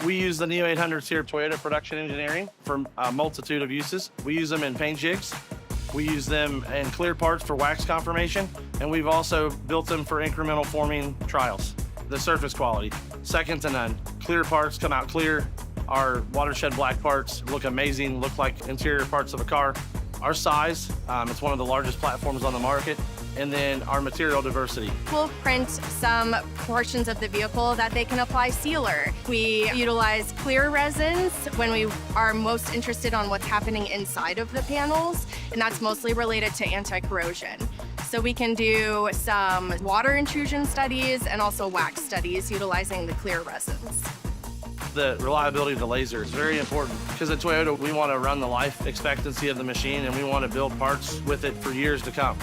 We use the Neo 800s here at Toyota Production Engineering for a multitude of uses. We use them in paint jigs. We use them in clear parts for wax conformation, and we've also built them for incremental forming trials. The surface quality, second to none. Clear parts come out clear. Our watershed black parts look amazing, look like interior parts of a car. Our size, it's one of the largest platforms on the market. And then our material diversity. We'll print some portions of the vehicle that they can apply sealer. We utilize clear resins when we are most interested on what's happening inside of the panels, and that's mostly related to anti-corrosion. So we can do some water intrusion studies and also wax studies utilizing the clear resins. The reliability of the laser is very important because at Toyota, we want to run the life expectancy of the machine and we want to build parts with it for years to come.